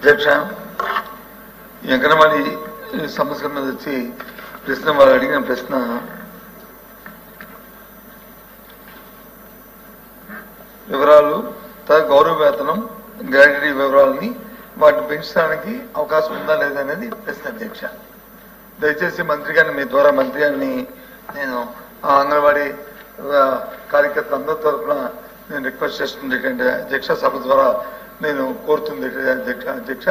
అధ్యక్ష, ఈ అంగన్వాడీ సమస్యల మీద వచ్చి ప్రశ్న వాళ్ళు అడిగిన ప్రశ్న వివరాలు, గౌరవ వేతనం, గ్రాడ్యుటీ వివరాలని వాటిని పెంచడానికి అవకాశం ఉందా లేదా అనేది ప్రశ్న. అధ్యక్ష, దయచేసి మంత్రి గారిని, మీ ద్వారా మంత్రి గారిని నేను ఆ అంగన్వాడీ కార్యకర్తలు అందరి తరఫున నేను రిక్వెస్ట్ చేస్తుంది ఏంటంటే అధ్యక్ష, సభ ద్వారా నేను కోరుతుంది అధ్యక్ష,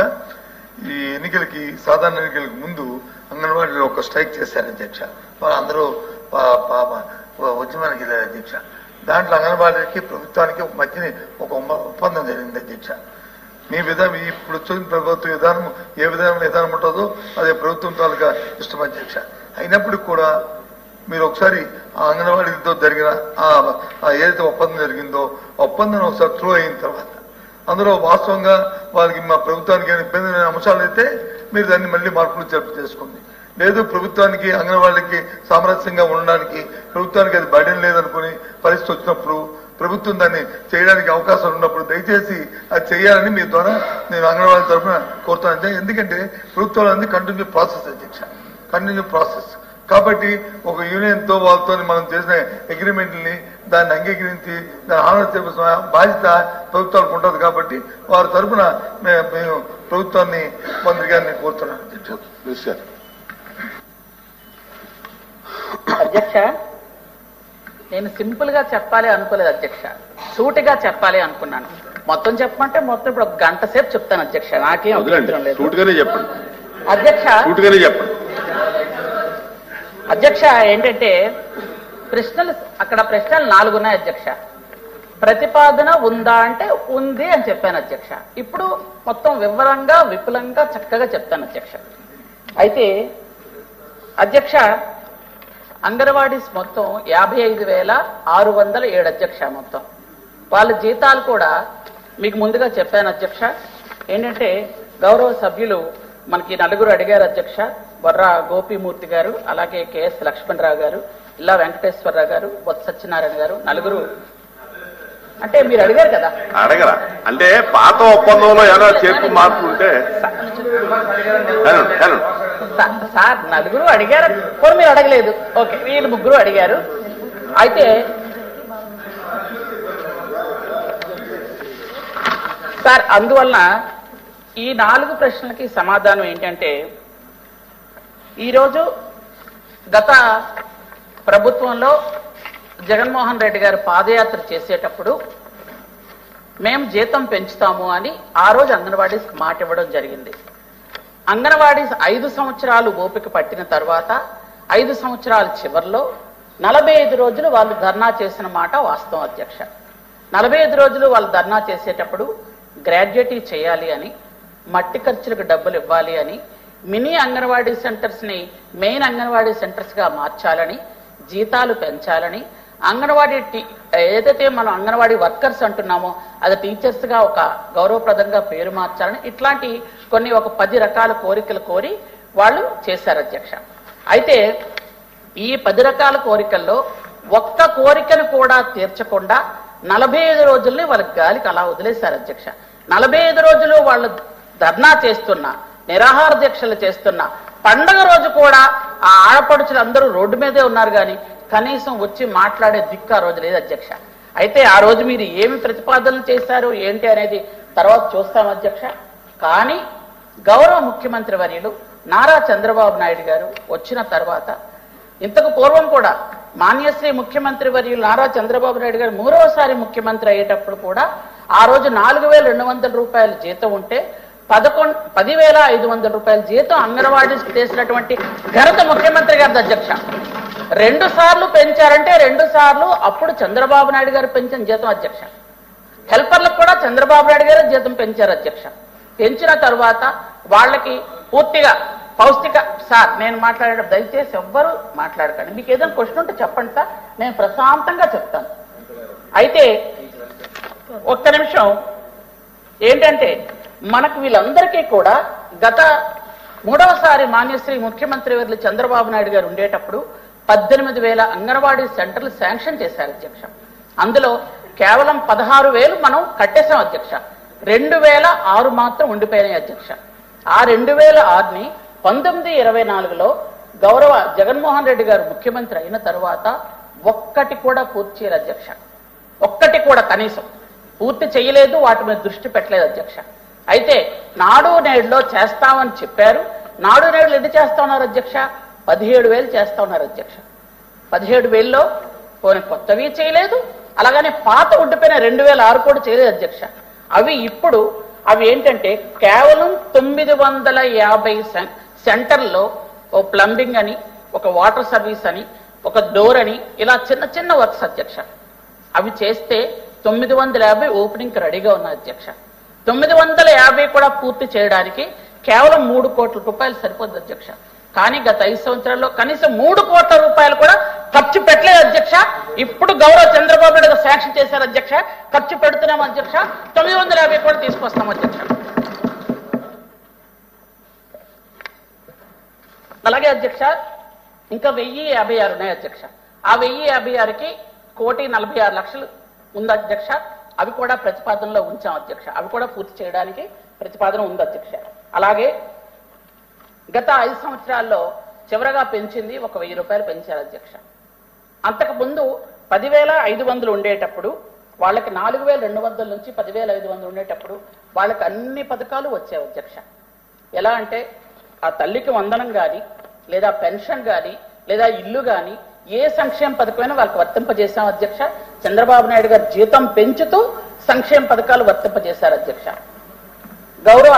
ఈ ఎన్నికలకి, సాధారణ ఎన్నికలకు ముందు అంగన్వాడీలో ఒక స్ట్రైక్ చేశారు అధ్యక్ష. వాళ్ళందరూ ఉద్యమానికి వెళ్ళారు అధ్యక్ష. దాంట్లో అంగన్వాడీకి ప్రభుత్వానికి మధ్యని ఒక ఒప్పందం జరిగింది అధ్యక్ష. మీ విధానం, ఇప్పుడు వచ్చిన ప్రభుత్వ విధానం ఏ విధానం ఉంటుందో అదే ప్రభుత్వం తాలూకా ఇష్టం అధ్యక్ష. అయినప్పటికీ కూడా మీరు ఒకసారి ఆ అంగన్వాడీతో జరిగిన ఏదైతే ఒప్పందం జరిగిందో ఒప్పందం ఒకసారి త్రూ అయిన తర్వాత అందులో వాస్తవంగా వాళ్ళకి మా ప్రభుత్వానికి ఇబ్బంది అంశాలు అయితే మీరు దాన్ని మళ్ళీ మార్పులు చేసుకోండి. లేదు ప్రభుత్వానికి అంగన్వాడీకి సామరస్యంగా ఉండడానికి ప్రభుత్వానికి అది బర్డెన్ లేదనుకుని పరిస్థితి వచ్చినప్పుడు ప్రభుత్వం దాన్ని చేయడానికి అవకాశం ఉన్నప్పుడు దయచేసి అది చేయాలని మీ ద్వారా నేను అంగన్వాడీ తరఫున కోరుతాను. ఎందుకంటే ప్రభుత్వాలు అన్ని కంటిన్యూ ప్రాసెస్ అధ్యక్ష, కంటిన్యూ ప్రాసెస్ కాబట్టి ఒక యూనియన్ తో వాళ్ళతో మనం చేసిన అగ్రిమెంట్ని దాన్ని అంగీకరించి దాన్ని ఆనర్ చేసిన బాధ్యత ప్రభుత్వాలకు ఉంటుంది. కాబట్టి వారి తరఫున మేము ప్రభుత్వాన్ని, మంత్రి గారిని కోరుతున్నాను అధ్యక్ష. అధ్యక్ష, నేను సింపుల్ గా చెప్పాలి అనుకోలేదు అధ్యక్ష, సూటిగా చెప్పాలి అనుకున్నాను. మొత్తం చెప్పమంటే మొత్తం ఇప్పుడు ఒక గంట సేపు చెప్తాను అధ్యక్ష, నాకేం అభ్యంతరం లేదు. అధ్యక్ష అధ్యక్ష ఏంటంటే అక్కడ ప్రశ్నలు 4 ఉన్నాయి అధ్యక్ష. ప్రతిపాదన ఉందా అంటే ఉంది అని చెప్పాను అధ్యక్ష. ఇప్పుడు మొత్తం వివరంగా విపులంగా చక్కగా చెప్తాను అధ్యక్ష. అయితే అధ్యక్ష, అంగన్వాడీస్ మొత్తం 55,607 అధ్యక్ష. మొత్తం వాళ్ళ జీతాలు కూడా మీకు ముందుగా చెప్పాను అధ్యక్ష. ఏంటంటే గౌరవ సభ్యులు మనకి 4 అడిగారు అధ్యక్ష. బొర్రా గోపీమూర్తి గారు, అలాగే కెఎస్ లక్ష్మణరావు గారు, ఇల్లా వెంకటేశ్వరరావు గారు, బొత్స సత్యనారాయణ గారు, 4 అంటే మీరు అడిగారు కదా. అడగరా అంటే పాత ఒప్పందంలో ఏదో చేర్పు మార్పు ఉంటే సార్ 4 అడిగారు, కూడా మీరు అడగలేదు. ఓకే, వీళ్ళు 3 అడిగారు. అయితే సార్ అందువలన ఈ 4 ప్రశ్నలకి సమాధానం ఏంటంటే, ఈరోజు గత ప్రభుత్వంలో జగన్మోహన్ రెడ్డి గారు పాదయాత్ర చేసేటప్పుడు మేము జీతం పెంచుతాము అని ఆ రోజు అంగన్వాడీస్ మాట ఇవ్వడం జరిగింది. అంగన్వాడీస్ 5 సంవత్సరాలు ఓపిక పట్టిన తర్వాత 5 సంవత్సరాల చివరిలో 45 రోజులు వాళ్ళు ధర్నా చేసిన మాట వాస్తవం అధ్యక్ష. 45 రోజులు వాళ్ళు ధర్నా చేసేటప్పుడు గ్రాడ్యుయేటీ చేయాలి అని, మట్టి ఖర్చులకు డబ్బులు ఇవ్వాలి అని, మినీ అంగన్వాడీ సెంటర్స్ ని మెయిన్ అంగన్వాడీ సెంటర్స్ గా మార్చాలని, జీతాలు పెంచాలని, అంగన్వాడీ ఏదైతే మనం అంగన్వాడీ వర్కర్స్ అంటున్నామో అది టీచర్స్ గా ఒక గౌరవప్రదంగా పేరు మార్చాలని, ఇట్లాంటి కొన్ని ఒక 10 రకాల కోరికలు కోరి వాళ్ళు చేశారు అధ్యక్ష. అయితే ఈ 10 రకాల కోరికల్లో ఒక్క కోరికను కూడా తీర్చకుండా 45 రోజుల్ని వాళ్ళకి గాలికి అలా వదిలేశారు అధ్యక్ష. 45 రోజులు వాళ్ళు ధర్నా చేస్తున్నా, నిరాహార దీక్షలు చేస్తున్నా, పండగ రోజు కూడా ఆ ఆడపడుచులు అందరూ రోడ్డు మీదే ఉన్నారు కానీ కనీసం వచ్చి మాట్లాడే దిక్కు ఆ రోజు లేదు అధ్యక్ష. అయితే ఆ రోజు మీరు ఏమి ప్రతిపాదనలు చేశారు ఏంటి అనేది తర్వాత చూస్తాం అధ్యక్ష. కానీ గౌరవ ముఖ్యమంత్రి వర్యులు నారా చంద్రబాబు నాయుడు గారు వచ్చిన తర్వాత, ఇంతకు పూర్వం కూడా మాన్యశ్రీ ముఖ్యమంత్రి వర్యులు నారా చంద్రబాబు నాయుడు గారు 3వసారి ముఖ్యమంత్రి అయ్యేటప్పుడు కూడా ఆ రోజు 4,200 రూపాయల జీతం ఉంటే 10,500 రూపాయల జీతం అంగన్వాడీ చేసినటువంటి ఘనత ముఖ్యమంత్రి గారి అధ్యక్ష. 2 సార్లు పెంచారంటే 2 సార్లు అప్పుడు చంద్రబాబు నాయుడు గారు పెంచిన జీతం అధ్యక్ష. హెల్పర్లకు కూడా చంద్రబాబు నాయుడు గారు జీతం పెంచారు అధ్యక్ష. పెంచిన తర్వాత వాళ్ళకి పూర్తిగా పౌష్టిక, సార్ నేను మాట్లాడే దయచేసి ఎవ్వరూ మాట్లాడకండి, మీకు ఏదైనా క్వశ్చన్ ఉంటే చెప్పండి సార్, నేను ప్రశాంతంగా చెప్తాను. అయితే ఒక్క నిమిషం, ఏంటంటే మనకు వీళ్ళందరికీ కూడా గత 3వసారి మాన్యశ్రీ ముఖ్యమంత్రి వర్యులు చంద్రబాబు నాయుడు గారు ఉండేటప్పుడు 18,000 అంగన్వాడీ సెంటర్లు శాంక్షన్ చేశారు అధ్యక్ష. అందులో కేవలం 16,000 మనం కట్టేశాం అధ్యక్ష. 2006 మాత్రం ఉండిపోయినాయి అధ్యక్ష. ఆ 2006ని 1924లో గౌరవ జగన్మోహన్ రెడ్డి గారు ముఖ్యమంత్రి అయిన తర్వాత ఒక్కటి కూడా పూర్తి చేయలేదు అధ్యక్ష. ఒక్కటి కూడా కనీసం పూర్తి చేయలేదు, వాటి మీద దృష్టి పెట్టలేదు అధ్యక్ష. అయితే నాడు నేడులో చేస్తామని చెప్పారు. నాడు నేడులు ఎన్ని చేస్తా ఉన్నారు అధ్యక్ష? 17,000 చేస్తా ఉన్నారు అధ్యక్ష. 17,000లో పోనీ కొత్తవి చేయలేదు, అలాగనే పాత ఉండిపోయిన 2006 కూడా చేయలేదు అధ్యక్ష. అవి ఇప్పుడు అవి ఏంటంటే కేవలం 950 సెంటర్లో ఓ ప్లంబింగ్ అని, ఒక వాటర్ సర్వీస్ అని, ఒక డోర్ అని, ఇలా చిన్న చిన్న వర్క్స్ అధ్యక్ష. అవి చేస్తే 950 ఓపెనింగ్ రెడీగా ఉన్నాయి అధ్యక్ష. 950 కూడా పూర్తి చేయడానికి కేవలం 3 కోట్ల రూపాయలు సరిపోద్ది అధ్యక్ష. కానీ గత 5 సంవత్సరాల్లో కనీసం 3 కోట్ల రూపాయలు కూడా ఖర్చు పెట్టలేదు అధ్యక్ష. ఇప్పుడు గౌరవ చంద్రబాబు నాయుడు శాంక్షన్ చేశారు అధ్యక్ష, ఖర్చు పెడుతున్నాం అధ్యక్ష. 950 కూడా తీసుకొస్తాం అధ్యక్ష. అలాగే అధ్యక్ష ఇంకా 1056 ఉన్నాయి అధ్యక్ష. ఆ 1056కి 1,46,00,000 ఉంది అధ్యక్ష. అవి కూడా ప్రతిపాదనలో ఉంచాం అధ్యక్ష. అవి కూడా పూర్తి చేయడానికి ప్రతిపాదన ఉంది అధ్యక్ష. అలాగే గత 5 సంవత్సరాల్లో చివరగా పెంచింది ఒక 1,000 రూపాయలు పెంచారు అధ్యక్ష. అంతకుముందు 10,500 ఉండేటప్పుడు వాళ్ళకి 4,200 నుంచి 10,500 ఉండేటప్పుడు వాళ్ళకి అన్ని పథకాలు వచ్చాయి అధ్యక్ష. ఎలా అంటే ఆ తల్లికి వందనం కానీ, లేదా పెన్షన్ కానీ, లేదా ఇల్లు కానీ, ఏ సంక్షేమ పథకమైనా వాళ్ళకి వర్తింపజేశాం అధ్యక్ష. చంద్రబాబు నాయుడు గారు జీతం పెంచుతూ సంక్షేమ పథకాలు వర్తింపజేశారు అధ్యక్ష. గౌరవ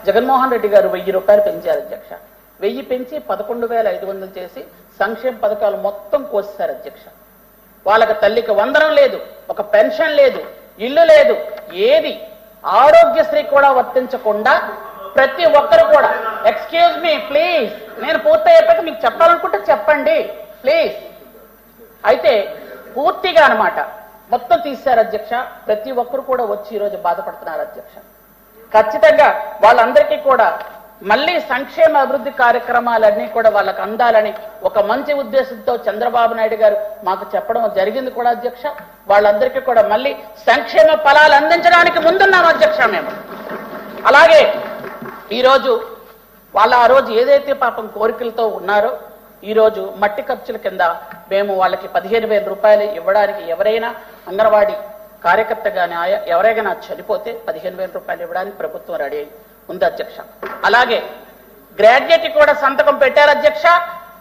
జగన్మోహన్ రెడ్డి గారు 1,000 రూపాయలు పెంచారు అధ్యక్ష. 1000 పెంచి 11,500 చేసి సంక్షేమ పథకాలు మొత్తం కోసేశారు అధ్యక్ష. వాళ్ళకి తల్లికి వందనం లేదు, ఒక పెన్షన్ లేదు, ఇల్లు లేదు, ఏది ఆరోగ్యశ్రీ కూడా వర్తించకుండా ప్రతి ఒక్కరు కూడా, ఎక్స్క్యూజ్ మీ ప్లీజ్, నేను పూర్తయ్యేపాక మీకు చెప్పాలనుకుంటే చెప్పండి ప్లీజ్. అయితే పూర్తిగా అన్నమాట మొత్తం తీశారు అధ్యక్ష. ప్రతి ఒక్కరు కూడా వచ్చి ఈరోజు బాధపడుతున్నారు అధ్యక్ష. ఖచ్చితంగా వాళ్ళందరికీ కూడా మళ్ళీ సంక్షేమ అభివృద్ధి కార్యక్రమాలన్నీ కూడా వాళ్ళకు అందాలని ఒక మంచి ఉద్దేశంతో చంద్రబాబు నాయుడు గారు మాకు చెప్పడం జరిగింది కూడా అధ్యక్ష. వాళ్ళందరికీ కూడా మళ్ళీ సంక్షేమ ఫలాలు అందించడానికి ముందున్నాం అధ్యక్ష మేము. అలాగే ఈరోజు వాళ్ళ ఆ రోజు ఏదైతే పాపం కోరికలతో ఉన్నారో ఈరోజు మట్టి ఖర్చుల కింద మేము వాళ్ళకి 15,000 రూపాయలు ఇవ్వడానికి, ఎవరైనా అంగన్వాడీ కార్యకర్త కానీ ఎవరైనా చనిపోతే 15,000 రూపాయలు ఇవ్వడానికి ప్రభుత్వం రెడీ ఉంది అధ్యక్ష. అలాగే గ్రాడ్యుయేట్ కూడా సంతకం పెట్టారు అధ్యక్ష.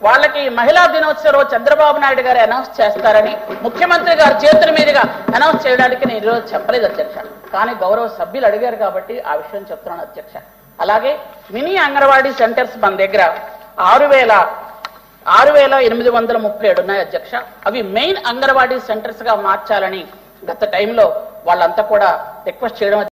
వాళ్ళకి మహిళా దినోత్సవం రోజు చంద్రబాబు నాయుడు గారు అనౌన్స్ చేస్తారని ముఖ్యమంత్రి గారు చేతుల మీదుగా అనౌన్స్ చేయడానికి నేను ఈరోజు చెప్పలేదు అధ్యక్ష. కానీ గౌరవ సభ్యులు అడిగారు కాబట్టి ఆ విషయం చెప్తున్నాను అధ్యక్ష. అలాగే మినీ అంగన్వాడీ సెంటర్స్ మన దగ్గర 6,837 ఉన్నాయి అధ్యక్ష. అవి మెయిన్ అంగన్వాడీ సెంటర్స్ గా మార్చాలని గత టైంలో వాళ్ళంతా కూడా రిక్వెస్ట్ చేయడం